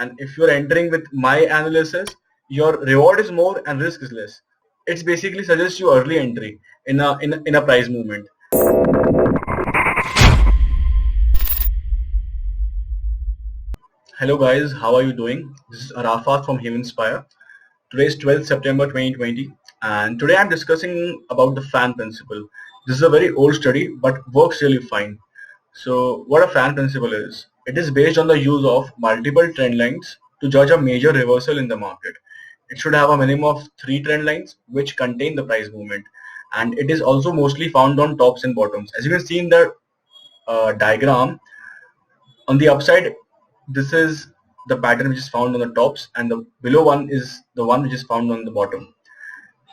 and if you're entering with my analysis, your reward is more and risk is less. It's basically suggests you early entry in a price movement. Hello guys, how are you doing? This is Arafat from Heavenspire. Today is 12th September 2020, and today I'm discussing about the fan principle. This is a very old study but works really fine. So what a fan principle is? It is based on the use of multiple trend lines to judge a major reversal in the market. It should have a minimum of 3 trend lines which contain the price movement, and it is also mostly found on tops and bottoms. As you can see in the diagram, on the upside, this is the pattern which is found on the tops, and the below one is the one which is found on the bottom.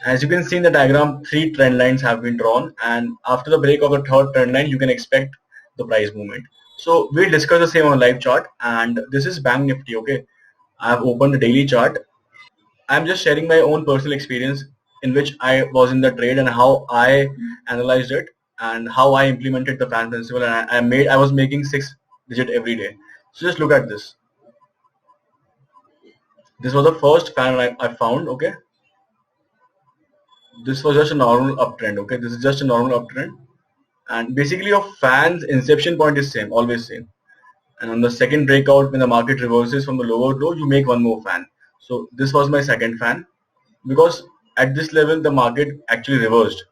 As you can see in the diagram, 3 trend lines have been drawn, and after the break of the third trend line, you can expect the price movement. So we'll discuss the same on a live chart, and this is Bank Nifty. Okay, I have opened the daily chart. I'm just sharing my own personal experience in which I was in the trade and how I analyzed it and how I implemented the fan principle, and I was making 6 digit every day. So just look at this. This was the first fan I found. Okay, this was just a normal uptrend. Okay, this is just a normal uptrend, and basically your fan's inception point is same, always same. And on the second breakout, when the market reverses from the lower low, you make one more fan. So this was my second fan, because at this level the market actually reversed.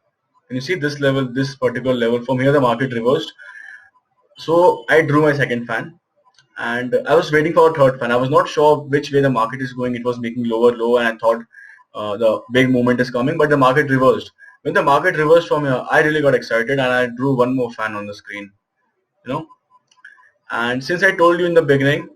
Can you see this level, this particular level? From here the market reversed. So I drew my second fan, and I was waiting for a third fan. I was not sure which way the market is going. It was making lower low, and I thought the big movement is coming, but the market reversed. When the market reversed from here, I really got excited and I drew one more fan on the screen. You know, and since I told you in the beginning,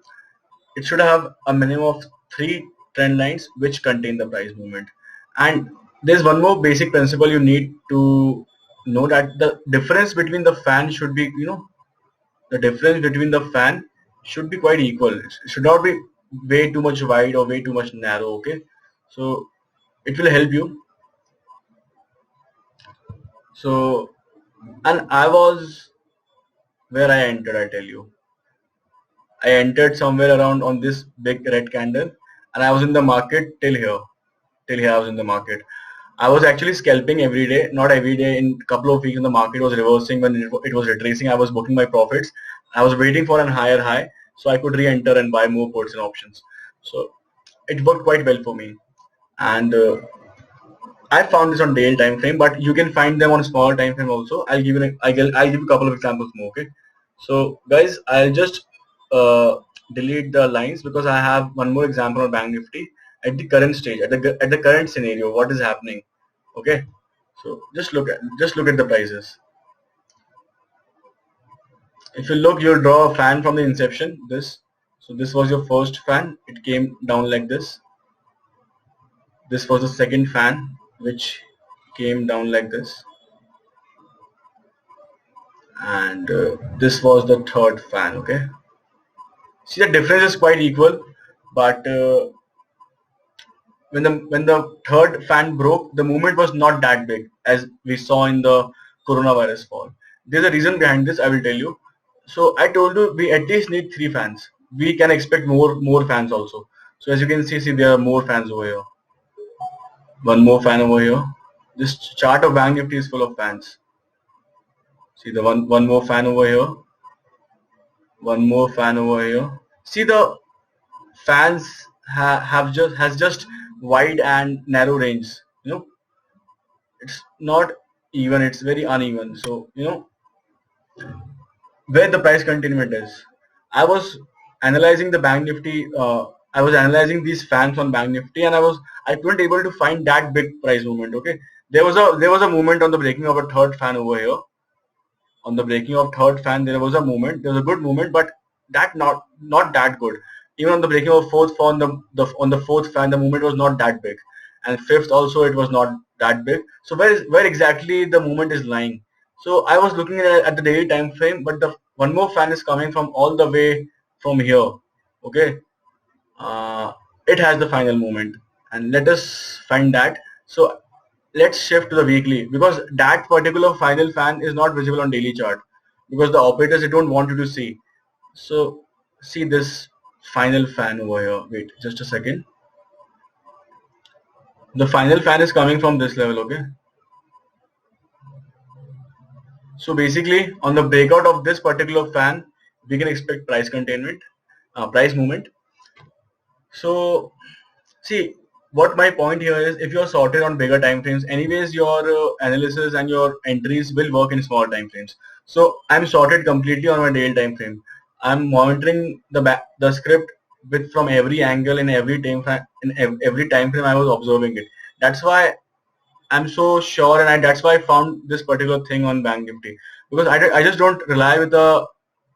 it should have a minimum of 3 trend lines which contain the price movement. And there's one more basic principle you need to know, that the difference between the fan should be, the difference between the fan should be quite equal. It should not be way too much wide or way too much narrow. Okay, so it will help you. So, and I was where I entered, I tell you. I entered somewhere around on this big red candle, and I was in the market till here. Till here I was in the market. I was actually scalping every day, not every day. In a couple of weeks when the market was reversing, when it was retracing, I was booking my profits. I was waiting for a higher high so I could re-enter and buy more puts and options. So it worked quite well for me. And I found this on daily time frame, but you can find them on small time frame also. I'll give you I'll give you a couple of examples more. Okay, so guys, I'll just delete the lines because I have one more example on Bank Nifty at the current stage, at the current scenario, what is happening. Okay, so just look at the prices. If you look, you'll draw a fan from the inception. So this was your first fan. It came down like this. This was the second fan, which came down like this, and this was the third fan. Okay, see, the difference is quite equal, but when the third fan broke, the movement was not that big as we saw in the coronavirus fall. There's a reason behind this, I will tell you. So I told you we at least need 3 fans. We can expect more fans also. So as you can see there are more fans over here. One more fan over here. This chart of Bank Nifty is full of fans. See the one more fan over here. One more fan over here. See, the fans has just wide and narrow range. It's not even, it's very uneven. So where the price containment is. I was analyzing the Bank Nifty. I was analyzing these fans on Bank Nifty, and I couldn't able to find that big price movement. Okay, there was a movement on the breaking of a third fan over here. On the breaking of third fan, there was a movement. There was a good movement, but that not that good. Even on the breaking of fourth fan, on the fourth fan, the movement was not that big, and fifth also it was not that big. So where exactly the movement is lying? So I was looking at the daily time frame, but the one more fan is coming from all the way from here. Okay, it has the final movement, and let us find that. So let's shift to the weekly, because that particular final fan is not visible on daily chart because the operators, they don't want you to see. So see this final fan over here. Wait, just a second. The final fan is coming from this level, okay? So basically, on the breakout of this particular fan, we can expect price containment, price movement. So see, what my point here is, if you're sorted on bigger time frames, anyways your analysis and your entries will work in small time frames. So I'm sorted completely on my daily time frame. I'm monitoring the script with from every angle in every every time frame I was observing it. That's why I'm so sure, and that's why I found this particular thing on Bank Nifty, because I just don't rely with a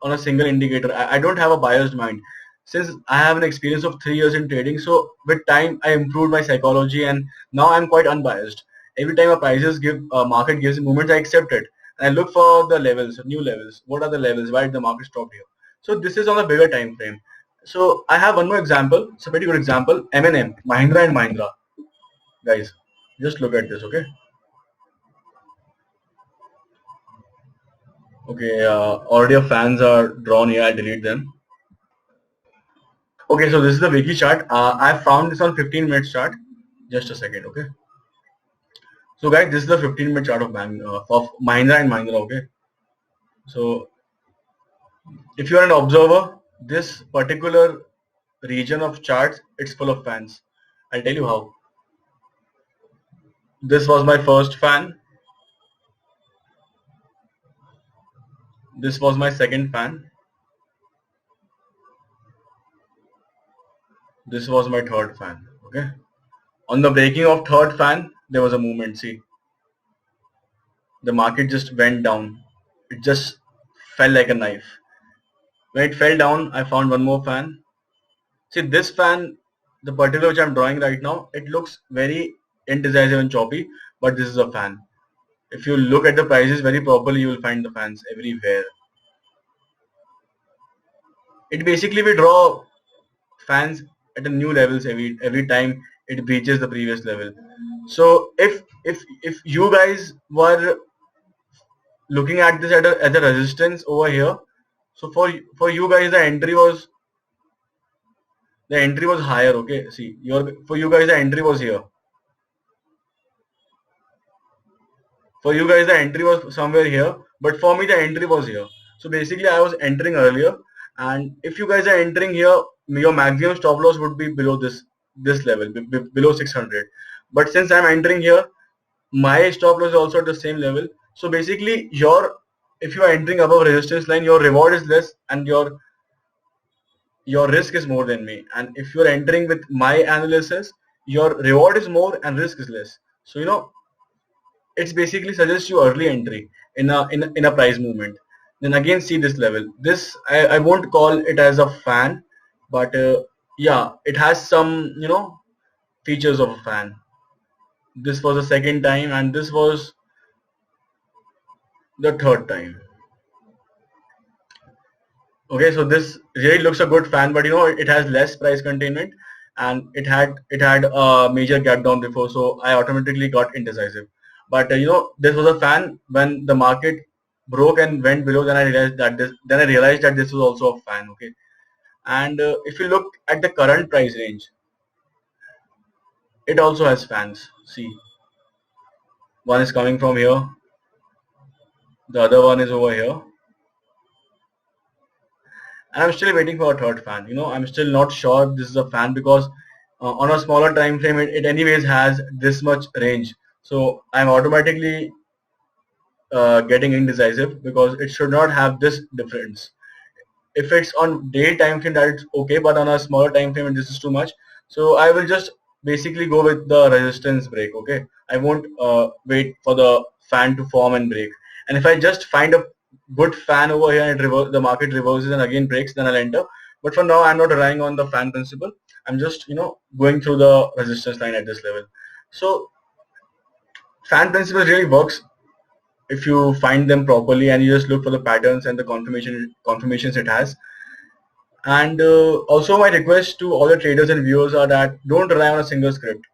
on a single indicator. I don't have a biased mind. Since I have an experience of 3 years in trading, so with time I improved my psychology, and now I'm quite unbiased. Every time a prices give market gives movements, I accept it, and I look for the levels, new levels. What are the levels? Why did the market stop here? So this is on a bigger time frame. So I have one more example. It's a pretty good example. M&M, Mahindra and Mahindra, guys. Just look at this, okay? Okay, already your fans are drawn here. I'll delete them. Okay, so this is the wiki chart. I found this on 15 minutes chart. Just a second, okay? So guys, this is the 15-minute chart of Mahindra and Mahindra, okay? So if you are an observer, this particular region of charts, it's full of fans. I'll tell you how. This was my first fan. This was my second fan. This was my third fan, okay? On the breaking of third fan, there was a movement, see. The market just went down. It just fell like a knife. When it fell down, I found one more fan. See, this fan, the particular which I'm drawing right now, it looks very indecisive and choppy, but this is a fan. If you look at the prices very properly, you will find the fans everywhere. It basically we draw fans at a new levels every time it breaches the previous level. So if you guys were looking at this as a resistance over here, so for you guys the entry was higher, okay? See, for you guys the entry was here. For you guys the entry was somewhere here, but for me the entry was here. So basically I was entering earlier, and if you guys are entering here, your maximum stop loss would be below this level, below 600. But since I'm entering here, my stop loss is also at the same level. So basically if you are entering above resistance line, your reward is less and your risk is more than me. And if you're entering with my analysis, your reward is more and risk is less. So it's basically suggests you early entry in a price movement. Then again, see this level. This I won't call it as a fan, but yeah, it has some features of a fan. This was the second time, and this was the third time. Okay, so this really looks a good fan, but it has less price containment, and it had a major gap down before, so I automatically got indecisive. But this was a fan. When the market broke and went below, then I realized that this was also a fan. Okay, and if you look at the current price range, it also has fans. See, one is coming from here, the other one is over here. I'm still waiting for a third fan. I'm still not sure this is a fan, because on a smaller time frame, it anyways has this much range. So I'm automatically getting indecisive, because it should not have this difference. If it's on day time frame, that's okay, but on a smaller time frame, this is too much. So I will just basically go with the resistance break. Okay, I won't wait for the fan to form and break. And if I just find a good fan over here and the market reverses and again breaks, then I'll enter. But for now, I'm not relying on the fan principle. I'm just going through the resistance line at this level. So fan principle really works if you find them properly and you just look for the patterns and the confirmations it has. And also my request to all the traders and viewers are that don't rely on a single script.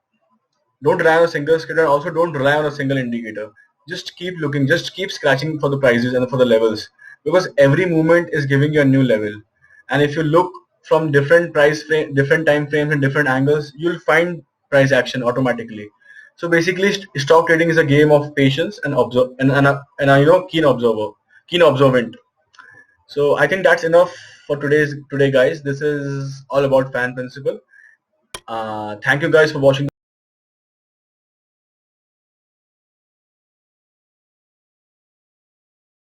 Don't rely on a single script, and also don't rely on a single indicator. Just keep looking, just keep scratching for the prices and for the levels, because every movement is giving you a new level. And if you look from different different time frames and different angles, you'll find price action automatically. So basically, stock trading is a game of patience and observe and a keen observant. So I think that's enough for today, guys. This is all about fan principle. Thank you guys for watching.